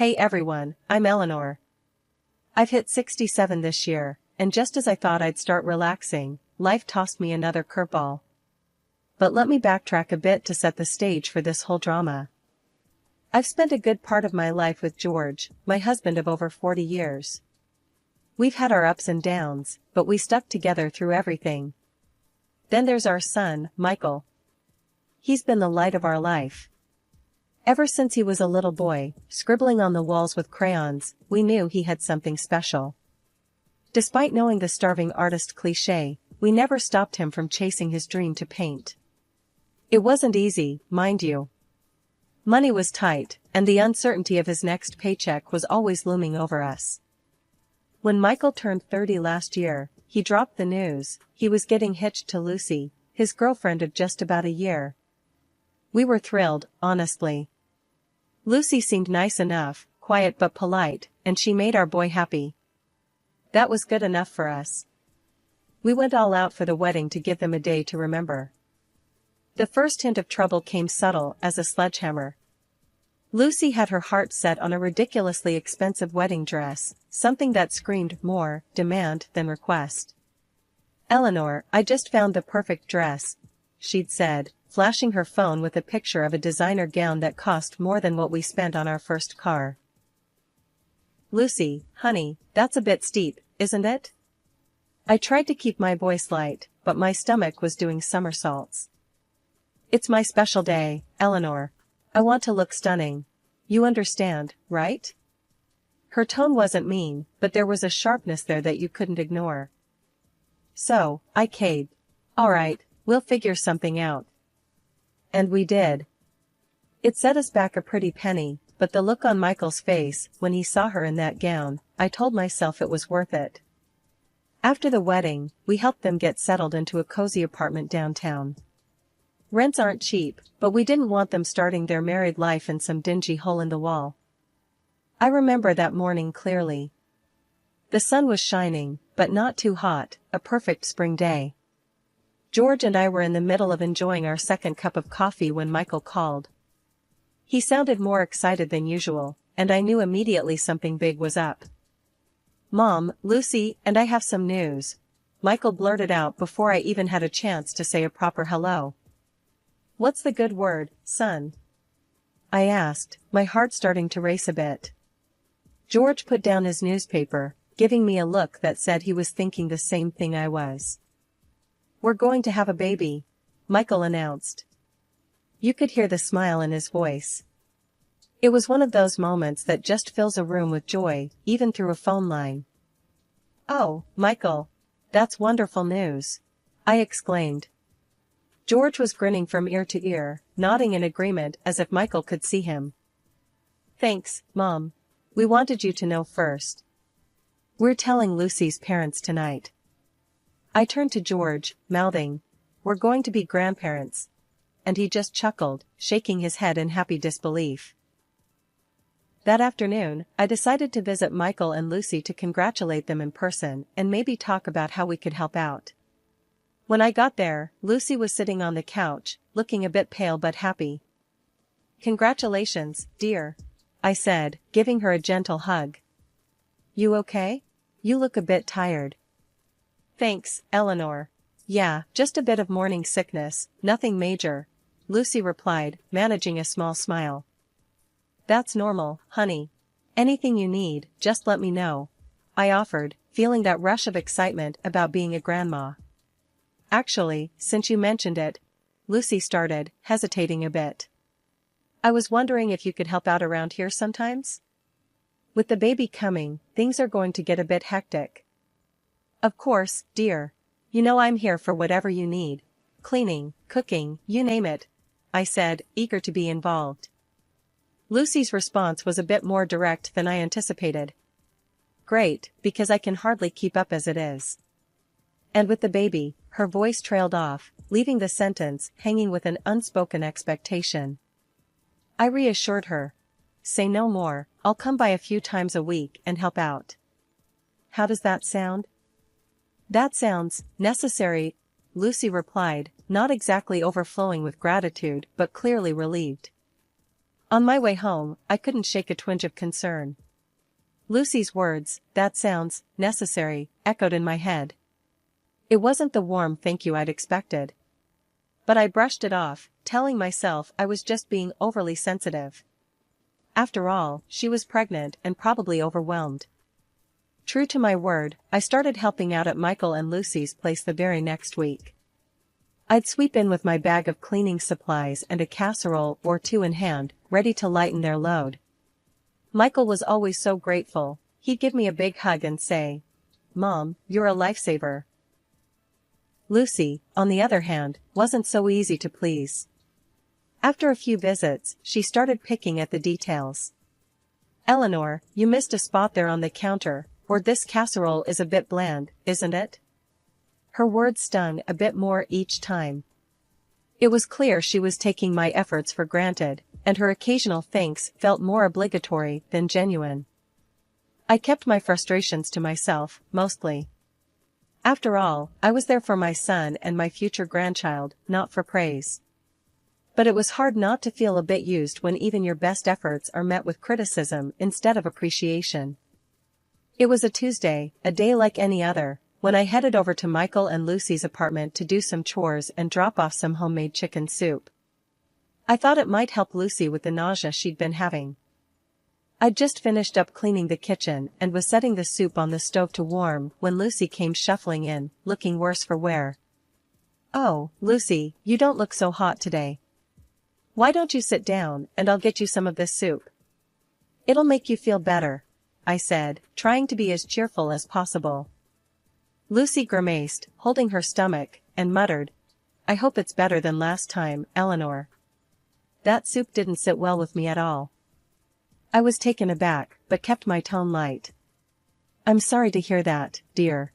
Hey everyone, I'm Eleanor. I've hit 67 this year, and just as I thought I'd start relaxing, life tossed me another curveball. But let me backtrack a bit to set the stage for this whole drama. I've spent a good part of my life with George, my husband of over 40 years. We've had our ups and downs, but we stuck together through everything. Then there's our son, Michael. He's been the light of our life. Ever since he was a little boy, scribbling on the walls with crayons, we knew he had something special. Despite knowing the starving artist cliché, we never stopped him from chasing his dream to paint. It wasn't easy, mind you. Money was tight, and the uncertainty of his next paycheck was always looming over us. When Michael turned 30 last year, he dropped the news he was getting hitched to Lucy, his girlfriend of just about a year. We were thrilled, honestly. Lucy seemed nice enough, quiet but polite, and she made our boy happy. That was good enough for us. We went all out for the wedding to give them a day to remember. The first hint of trouble came subtle as a sledgehammer. Lucy had her heart set on a ridiculously expensive wedding dress, something that screamed more demand than request. "Eleanor, I just found the perfect dress," she'd said, flashing her phone with a picture of a designer gown that cost more than what we spent on our first car. "Lucy, honey, that's a bit steep, isn't it?" I tried to keep my voice light, but my stomach was doing somersaults. "It's my special day, Eleanor. I want to look stunning. You understand, right?" Her tone wasn't mean, but there was a sharpness there that you couldn't ignore. So, I caved. "All right, we'll figure something out." And we did. It set us back a pretty penny, but the look on Michael's face when he saw her in that gown, I told myself it was worth it. After the wedding, we helped them get settled into a cozy apartment downtown. Rents aren't cheap, but we didn't want them starting their married life in some dingy hole in the wall. I remember that morning clearly. The sun was shining, but not too hot, a perfect spring day. George and I were in the middle of enjoying our second cup of coffee when Michael called. He sounded more excited than usual, and I knew immediately something big was up. "Mom, Lucy and I have some news," Michael blurted out before I even had a chance to say a proper hello. "What's the good word, son?" I asked, my heart starting to race a bit. George put down his newspaper, giving me a look that said he was thinking the same thing I was. "We're going to have a baby," Michael announced. You could hear the smile in his voice. It was one of those moments that just fills a room with joy, even through a phone line. "Oh, Michael. That's wonderful news," I exclaimed. George was grinning from ear to ear, nodding in agreement as if Michael could see him. "Thanks, Mom. We wanted you to know first. We're telling Lucy's parents tonight." I turned to George, mouthing, "We're going to be grandparents." And he just chuckled, shaking his head in happy disbelief. That afternoon, I decided to visit Michael and Lucy to congratulate them in person and maybe talk about how we could help out. When I got there, Lucy was sitting on the couch, looking a bit pale but happy. "Congratulations, dear," I said, giving her a gentle hug. "You okay? You look a bit tired." "Thanks, Eleanor. Yeah, just a bit of morning sickness, nothing major," Lucy replied, managing a small smile. "That's normal, honey. Anything you need, just let me know," I offered, feeling that rush of excitement about being a grandma. "Actually, since you mentioned it," Lucy started, hesitating a bit. "I was wondering if you could help out around here sometimes? With the baby coming, things are going to get a bit hectic." "Of course, dear. You know I'm here for whatever you need. Cleaning, cooking, you name it," I said, eager to be involved. Lucy's response was a bit more direct than I anticipated. "Great, because I can hardly keep up as it is." And with the baby, her voice trailed off, leaving the sentence hanging with an unspoken expectation. I reassured her. "Say no more, I'll come by a few times a week and help out." "How does that sound?" "That sounds necessary," Lucy replied, not exactly overflowing with gratitude but clearly relieved. On my way home, I couldn't shake a twinge of concern. Lucy's words, "That sounds necessary," echoed in my head. It wasn't the warm thank you I'd expected. But I brushed it off, telling myself I was just being overly sensitive. After all, she was pregnant and probably overwhelmed. True to my word, I started helping out at Michael and Lucy's place the very next week. I'd sweep in with my bag of cleaning supplies and a casserole or two in hand, ready to lighten their load. Michael was always so grateful. He'd give me a big hug and say, "Mom, you're a lifesaver." Lucy, on the other hand, wasn't so easy to please. After a few visits, she started picking at the details. "Eleanor, you missed a spot there on the counter, or this casserole is a bit bland, isn't it?" Her words stung a bit more each time. It was clear she was taking my efforts for granted, and her occasional thanks felt more obligatory than genuine. I kept my frustrations to myself, mostly. After all, I was there for my son and my future grandchild, not for praise. But it was hard not to feel a bit used when even your best efforts are met with criticism instead of appreciation. It was a Tuesday, a day like any other, when I headed over to Michael and Lucy's apartment to do some chores and drop off some homemade chicken soup. I thought it might help Lucy with the nausea she'd been having. I'd just finished up cleaning the kitchen and was setting the soup on the stove to warm when Lucy came shuffling in, looking worse for wear. "Oh, Lucy, you don't look so hot today. Why don't you sit down and I'll get you some of this soup? It'll make you feel better," I said, trying to be as cheerful as possible. Lucy grimaced, holding her stomach, and muttered, "I hope it's better than last time, Eleanor. That soup didn't sit well with me at all." I was taken aback, but kept my tone light. "I'm sorry to hear that, dear.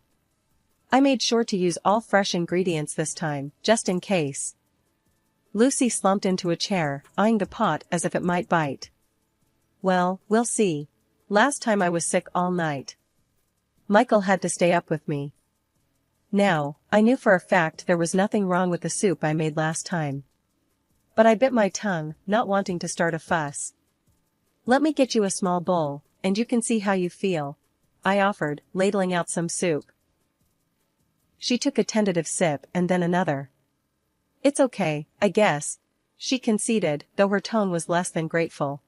I made sure to use all fresh ingredients this time, just in case." Lucy slumped into a chair, eyeing the pot as if it might bite. "Well, we'll see. Last time I was sick all night. Michael had to stay up with me." Now, I knew for a fact there was nothing wrong with the soup I made last time. But I bit my tongue, not wanting to start a fuss. "Let me get you a small bowl, and you can see how you feel," I offered, ladling out some soup. She took a tentative sip and then another. "It's okay, I guess," she conceded, though her tone was less than grateful.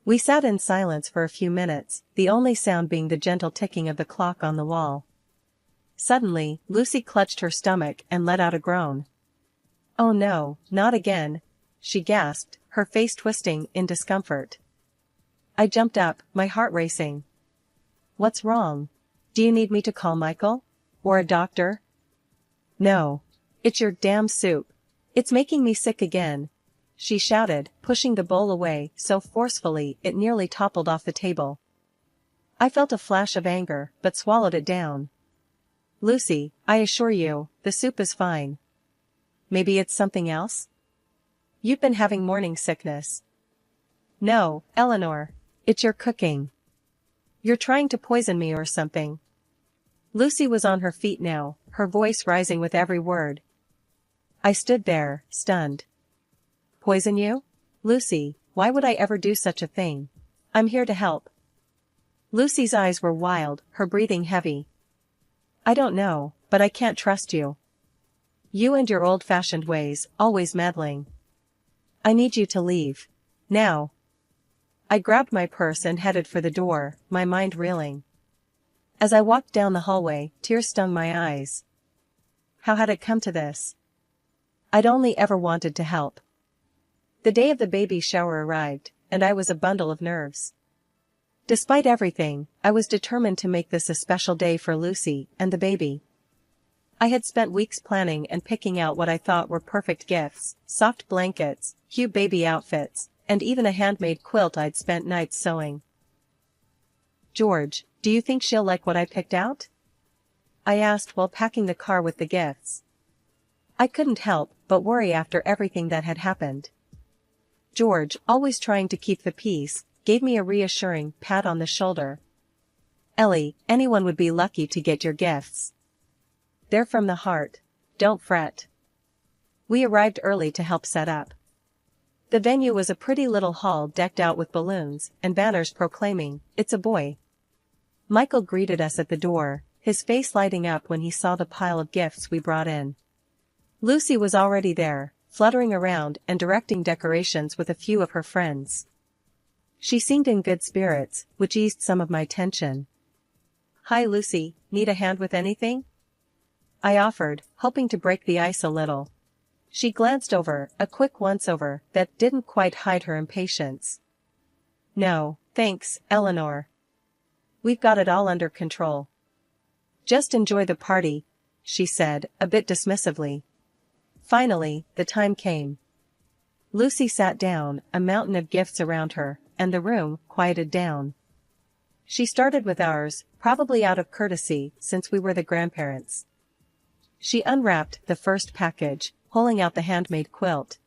We sat in silence for a few minutes, the only sound being the gentle ticking of the clock on the wall. Suddenly, Lucy clutched her stomach and let out a groan. "Oh no, not again," she gasped, her face twisting in discomfort. I jumped up, my heart racing. "What's wrong? Do you need me to call Michael? Or a doctor?" "No. It's your damn soup. It's making me sick again," she shouted, pushing the bowl away so forcefully it nearly toppled off the table. I felt a flash of anger, but swallowed it down. "Lucy, I assure you, the soup is fine. Maybe it's something else? You've been having morning sickness." "No, Eleanor. It's your cooking. You're trying to poison me or something." Lucy was on her feet now, her voice rising with every word. I stood there, stunned. "Poison you? Lucy, why would I ever do such a thing? I'm here to help." Lucy's eyes were wild, her breathing heavy. "I don't know, but I can't trust you. You and your old-fashioned ways, always meddling. I need you to leave. Now." I grabbed my purse and headed for the door, my mind reeling. As I walked down the hallway, tears stung my eyes. How had it come to this? I'd only ever wanted to help. The day of the baby shower arrived, and I was a bundle of nerves. Despite everything, I was determined to make this a special day for Lucy and the baby. I had spent weeks planning and picking out what I thought were perfect gifts, soft blankets, cute baby outfits, and even a handmade quilt I'd spent nights sewing. "George, do you think she'll like what I picked out?" I asked while packing the car with the gifts. I couldn't help but worry after everything that had happened. George, always trying to keep the peace, gave me a reassuring pat on the shoulder. "Ellie, anyone would be lucky to get your gifts. They're from the heart. Don't fret." We arrived early to help set up. The venue was a pretty little hall decked out with balloons and banners proclaiming, "It's a boy." Michael greeted us at the door, his face lighting up when he saw the pile of gifts we brought in. Lucy was already there, fluttering around and directing decorations with a few of her friends. She seemed in good spirits, which eased some of my tension. "Hi Lucy, need a hand with anything?" I offered, hoping to break the ice a little. She glanced over, a quick once-over that didn't quite hide her impatience. "No, thanks, Eleanor. We've got it all under control. Just enjoy the party," she said, a bit dismissively. Finally, the time came. Lucy sat down, a mountain of gifts around her, and the room quieted down. She started with ours, probably out of courtesy, since we were the grandparents. She unwrapped the first package, pulling out the handmade quilt.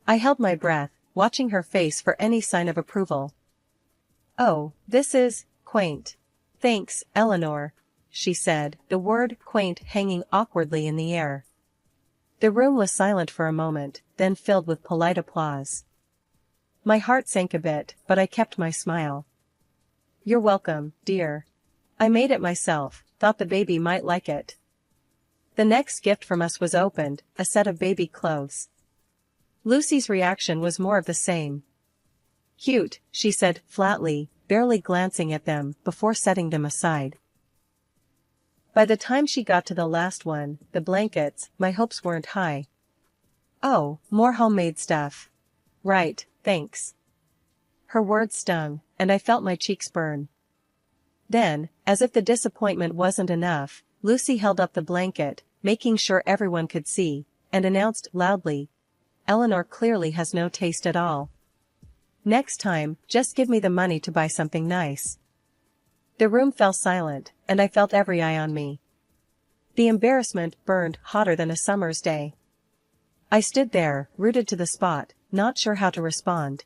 I held my breath, watching her face for any sign of approval. "Oh, this is quaint. Thanks, Eleanor," she said, the word quaint hanging awkwardly in the air. The room was silent for a moment, then filled with polite applause. My heart sank a bit, but I kept my smile. "You're welcome, dear. I made it myself, thought the baby might like it." The next gift from us was opened, a set of baby clothes. Lucy's reaction was more of the same. "Cute," she said flatly, barely glancing at them before setting them aside. By the time she got to the last one, the blankets, my hopes weren't high. "Oh, more homemade stuff. Right, thanks." Her words stung, and I felt my cheeks burn. Then, as if the disappointment wasn't enough, Lucy held up the blanket, making sure everyone could see, and announced loudly, "Eleanor clearly has no taste at all. Next time, just give me the money to buy something nice." The room fell silent, and I felt every eye on me. The embarrassment burned hotter than a summer's day. I stood there, rooted to the spot, not sure how to respond.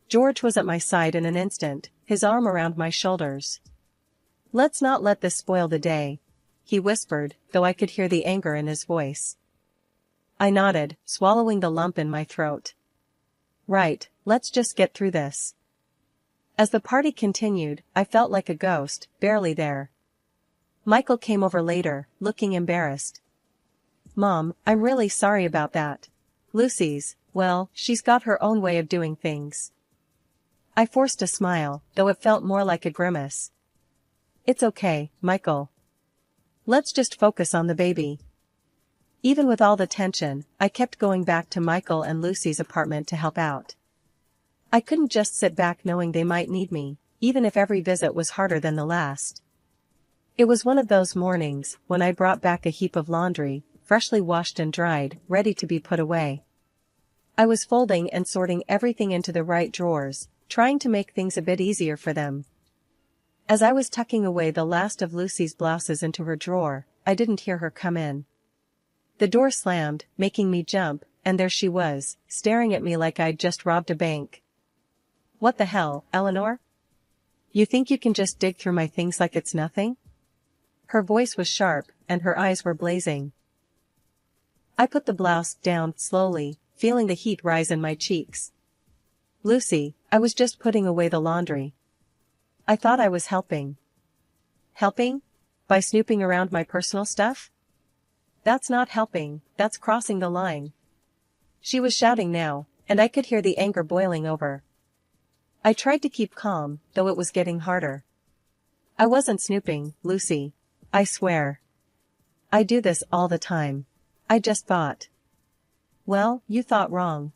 George was at my side in an instant, his arm around my shoulders. "Let's not let this spoil the day," he whispered, though I could hear the anger in his voice. I nodded, swallowing the lump in my throat. "Right, let's just get through this." As the party continued, I felt like a ghost, barely there. Michael came over later, looking embarrassed. "Mom, I'm really sorry about that. Lucy's, well, she's got her own way of doing things." I forced a smile, though it felt more like a grimace. "It's okay, Michael. Let's just focus on the baby." Even with all the tension, I kept going back to Michael and Lucy's apartment to help out. I couldn't just sit back knowing they might need me, even if every visit was harder than the last. It was one of those mornings when I brought back a heap of laundry, freshly washed and dried, ready to be put away. I was folding and sorting everything into the right drawers, trying to make things a bit easier for them. As I was tucking away the last of Lucy's blouses into her drawer, I didn't hear her come in. The door slammed, making me jump, and there she was, staring at me like I'd just robbed a bank. "What the hell, Eleanor? You think you can just dig through my things like it's nothing?" Her voice was sharp, and her eyes were blazing. I put the blouse down slowly, feeling the heat rise in my cheeks. "Lucy, I was just putting away the laundry. I thought I was helping." "Helping? By snooping around my personal stuff? That's not helping, that's crossing the line." She was shouting now, and I could hear the anger boiling over. I tried to keep calm, though it was getting harder. "I wasn't snooping, Lucy. I swear. I do this all the time. I just thought." "Well, you thought wrong.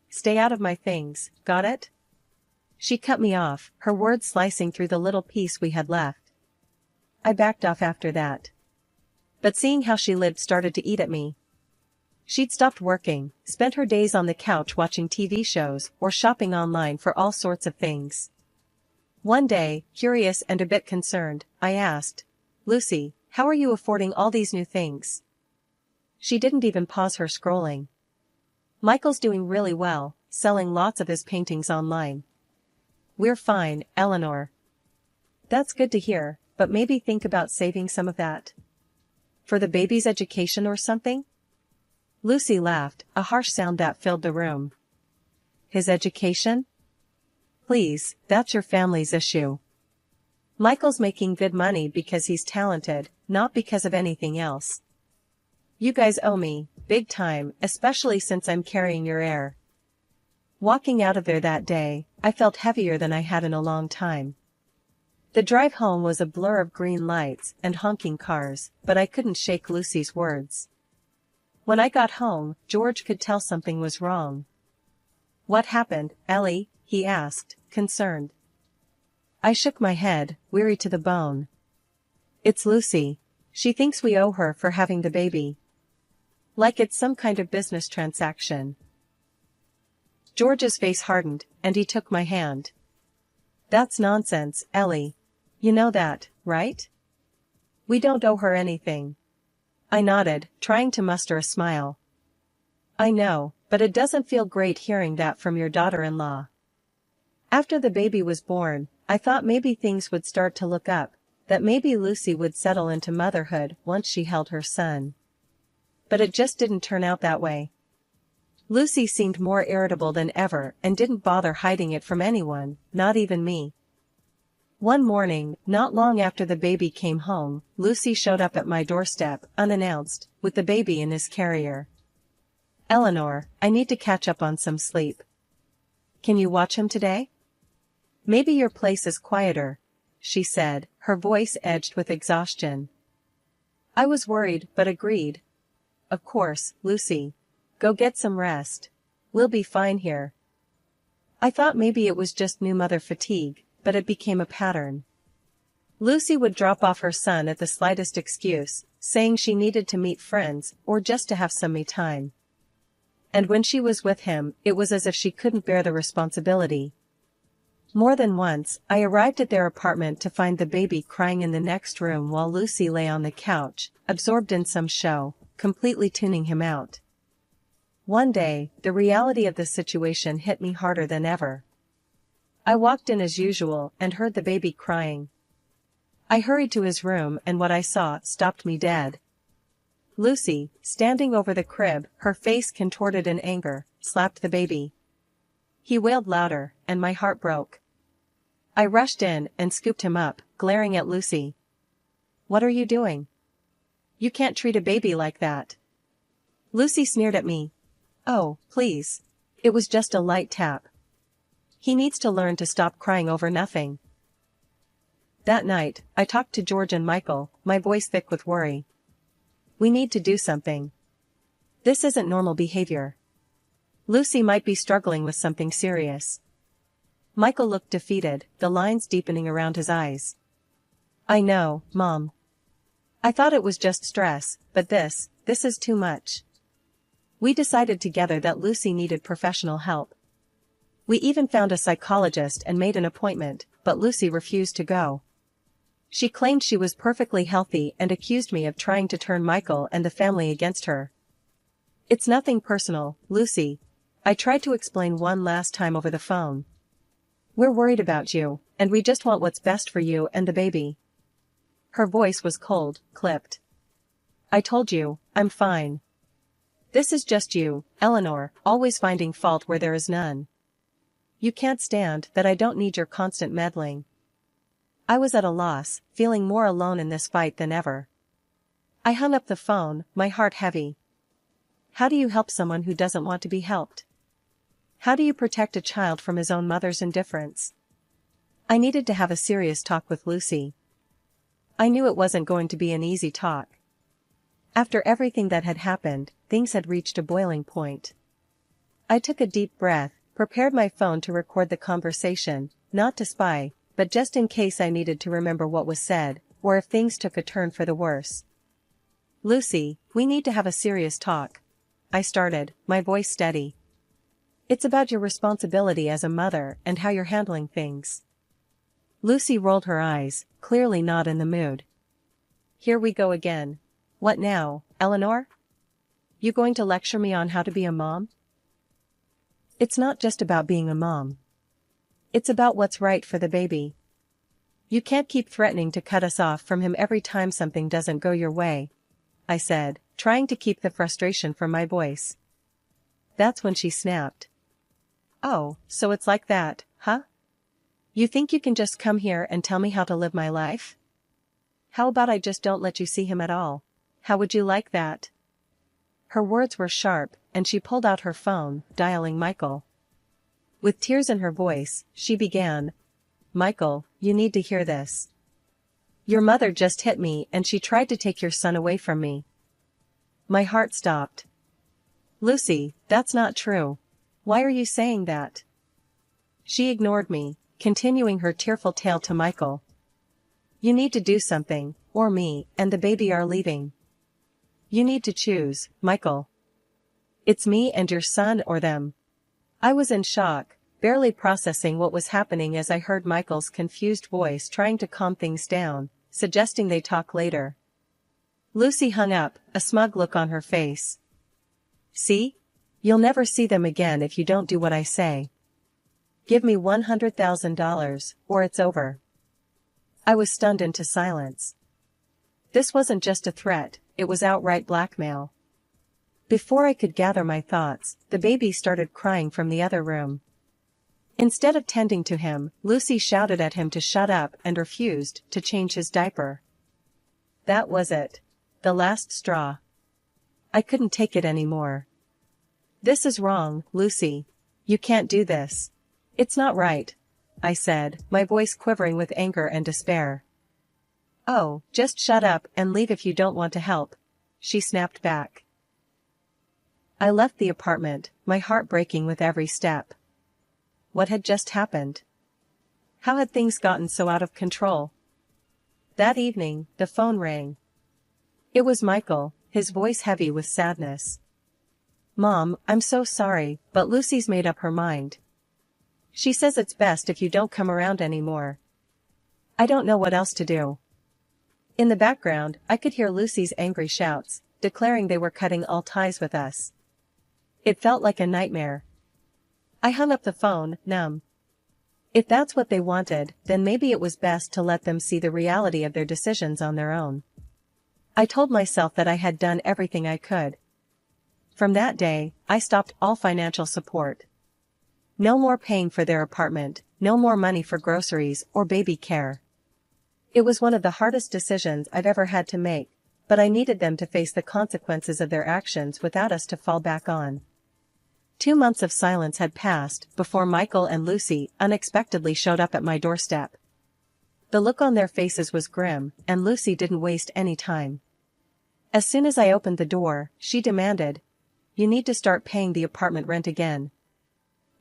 Stay out of my things, got it?" She cut me off, her words slicing through the little piece we had left. I backed off after that. But seeing how she lived started to eat at me. She'd stopped working, spent her days on the couch watching TV shows or shopping online for all sorts of things. One day, curious and a bit concerned, I asked, "Lucy, how are you affording all these new things?" She didn't even pause her scrolling. "Michael's doing really well, selling lots of his paintings online." "We're fine, Eleanor." "That's good to hear, but maybe think about saving some of that. For the baby's education or something?" Lucy laughed, a harsh sound that filled the room. His education? Please, that's your family's issue. Michael's making good money because he's talented, not because of anything else. You guys owe me, big time, especially since I'm carrying your heir. Walking out of there that day, I felt heavier than I had in a long time. The drive home was a blur of green lights and honking cars, but I couldn't shake Lucy's words. When I got home, George could tell something was wrong. "What happened, Ellie?" he asked, concerned. I shook my head, weary to the bone. "It's Lucy. She thinks we owe her for having the baby. Like it's some kind of business transaction." George's face hardened, and he took my hand. "That's nonsense, Ellie. You know that, right? We don't owe her anything." I nodded, trying to muster a smile. "I know, but it doesn't feel great hearing that from your daughter-in-law." After the baby was born, I thought maybe things would start to look up, that maybe Lucy would settle into motherhood once she held her son. But it just didn't turn out that way. Lucy seemed more irritable than ever and didn't bother hiding it from anyone, not even me. One morning, not long after the baby came home, Lucy showed up at my doorstep, unannounced, with the baby in his carrier. "Eleanor, I need to catch up on some sleep. Can you watch him today? Maybe your place is quieter," she said, her voice edged with exhaustion. I was worried but agreed. "Of course, Lucy. Go get some rest. We'll be fine here." I thought maybe it was just new mother fatigue, but it became a pattern. Lucy would drop off her son at the slightest excuse, saying she needed to meet friends or just to have some me time. And when she was with him, it was as if she couldn't bear the responsibility. More than once, I arrived at their apartment to find the baby crying in the next room while Lucy lay on the couch, absorbed in some show, completely tuning him out. One day, the reality of the situation hit me harder than ever. I walked in as usual and heard the baby crying. I hurried to his room and what I saw stopped me dead. Lucy, standing over the crib, her face contorted in anger, slapped the baby. He wailed louder, and my heart broke. I rushed in and scooped him up, glaring at Lucy. "What are you doing? You can't treat a baby like that." Lucy sneered at me. "Oh, please. It was just a light tap. He needs to learn to stop crying over nothing." That night, I talked to George and Michael, my voice thick with worry. "We need to do something. This isn't normal behavior. Lucy might be struggling with something serious." Michael looked defeated, the lines deepening around his eyes. "I know, Mom. I thought it was just stress, but this is too much." We decided together that Lucy needed professional help. We even found a psychologist and made an appointment, but Lucy refused to go. She claimed she was perfectly healthy and accused me of trying to turn Michael and the family against her. "It's nothing personal, Lucy," I tried to explain one last time over the phone. "We're worried about you, and we just want what's best for you and the baby." Her voice was cold, clipped. "I told you, I'm fine. This is just you, Eleanor, always finding fault where there is none. You can't stand that I don't need your constant meddling." I was at a loss, feeling more alone in this fight than ever. I hung up the phone, my heart heavy. How do you help someone who doesn't want to be helped? How do you protect a child from his own mother's indifference? I needed to have a serious talk with Lucy. I knew it wasn't going to be an easy talk. After everything that had happened, things had reached a boiling point. I took a deep breath, prepared my phone to record the conversation, not to spy, but just in case I needed to remember what was said, or if things took a turn for the worse. "Lucy, we need to have a serious talk," I started, my voice steady. "It's about your responsibility as a mother and how you're handling things." Lucy rolled her eyes, clearly not in the mood. "Here we go again. What now, Eleanor? You going to lecture me on how to be a mom?" "It's not just about being a mom. It's about what's right for the baby. You can't keep threatening to cut us off from him every time something doesn't go your way," I said, trying to keep the frustration from my voice. That's when she snapped. Oh, so it's like that, huh? You think you can just come here and tell me how to live my life? How about I just don't let you see him at all? How would you like that? Her words were sharp, and she pulled out her phone, dialing Michael. With tears in her voice, she began, "Michael, you need to hear this. Your mother just hit me and she tried to take your son away from me." My heart stopped. "Lucy, that's not true. Why are you saying that?" She ignored me, continuing her tearful tale to Michael. "You need to do something, or me and the baby are leaving. You need to choose, Michael. It's me and your son or them." I was in shock, barely processing what was happening as I heard Michael's confused voice trying to calm things down, suggesting they talk later. Lucy hung up, a smug look on her face. "See? You'll never see them again if you don't do what I say. Give me $100,000, or it's over." I was stunned into silence. This wasn't just a threat, it was outright blackmail. Before I could gather my thoughts, the baby started crying from the other room. Instead of tending to him, Lucy shouted at him to shut up and refused to change his diaper. That was it. The last straw. I couldn't take it anymore. "This is wrong, Lucy. You can't do this. It's not right," I said, my voice quivering with anger and despair. "Oh, just shut up and leave if you don't want to help," she snapped back. I left the apartment, my heart breaking with every step. What had just happened? How had things gotten so out of control? That evening, the phone rang. It was Michael, his voice heavy with sadness. "Mom, I'm so sorry, but Lucy's made up her mind. She says it's best if you don't come around anymore. I don't know what else to do." In the background, I could hear Lucy's angry shouts, declaring they were cutting all ties with us. It felt like a nightmare. I hung up the phone, numb. If that's what they wanted, then maybe it was best to let them see the reality of their decisions on their own. I told myself that I had done everything I could. From that day, I stopped all financial support. No more paying for their apartment, no more money for groceries or baby care. It was one of the hardest decisions I've ever had to make, but I needed them to face the consequences of their actions without us to fall back on. 2 months of silence had passed before Michael and Lucy unexpectedly showed up at my doorstep. The look on their faces was grim, and Lucy didn't waste any time. As soon as I opened the door, she demanded, "You need to start paying the apartment rent again.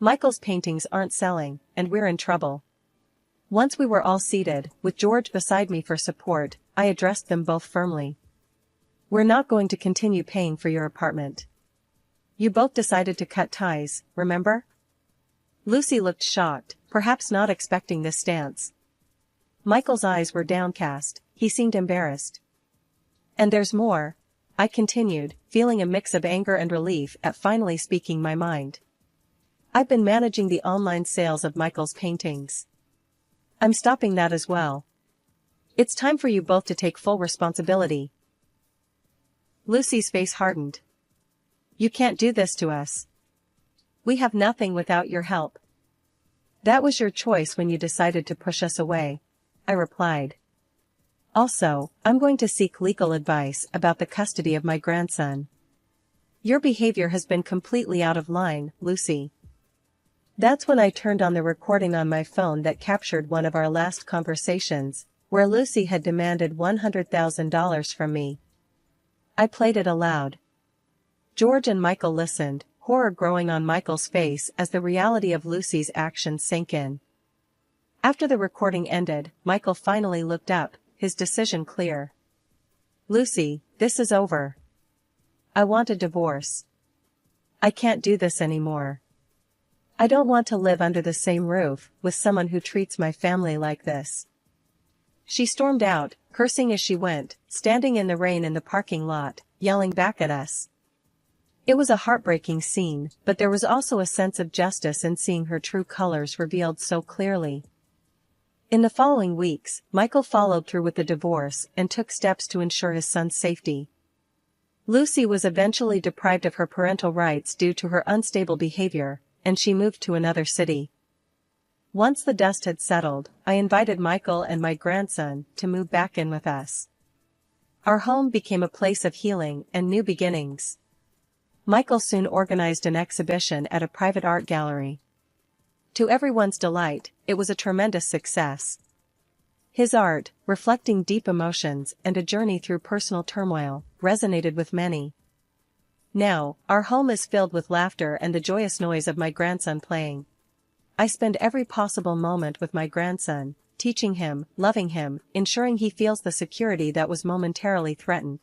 Michael's paintings aren't selling, and we're in trouble." Once we were all seated, with George beside me for support, I addressed them both firmly. "We're not going to continue paying for your apartment. You both decided to cut ties, remember?" Lucy looked shocked, perhaps not expecting this stance. Michael's eyes were downcast, he seemed embarrassed. "And there's more," I continued, feeling a mix of anger and relief at finally speaking my mind. "I've been managing the online sales of Michael's paintings. I'm stopping that as well. It's time for you both to take full responsibility." Lucy's face hardened. "You can't do this to us. We have nothing without your help." "That was your choice when you decided to push us away," I replied. "Also, I'm going to seek legal advice about the custody of my grandson. Your behavior has been completely out of line, Lucy." That's when I turned on the recording on my phone that captured one of our last conversations, where Lucy had demanded $100,000 from me. I played it aloud. George and Michael listened, horror growing on Michael's face as the reality of Lucy's actions sank in. After the recording ended, Michael finally looked up, his decision clear. "Lucy, this is over. I want a divorce. I can't do this anymore. I don't want to live under the same roof with someone who treats my family like this." She stormed out, cursing as she went, standing in the rain in the parking lot, yelling back at us. It was a heartbreaking scene, but there was also a sense of justice in seeing her true colors revealed so clearly. In the following weeks, Michael followed through with the divorce and took steps to ensure his son's safety. Lucy was eventually deprived of her parental rights due to her unstable behavior, and she moved to another city. Once the dust had settled, I invited Michael and my grandson to move back in with us. Our home became a place of healing and new beginnings. Michael soon organized an exhibition at a private art gallery. To everyone's delight, it was a tremendous success. His art, reflecting deep emotions and a journey through personal turmoil, resonated with many. Now, our home is filled with laughter and the joyous noise of my grandson playing. I spend every possible moment with my grandson, teaching him, loving him, ensuring he feels the security that was momentarily threatened.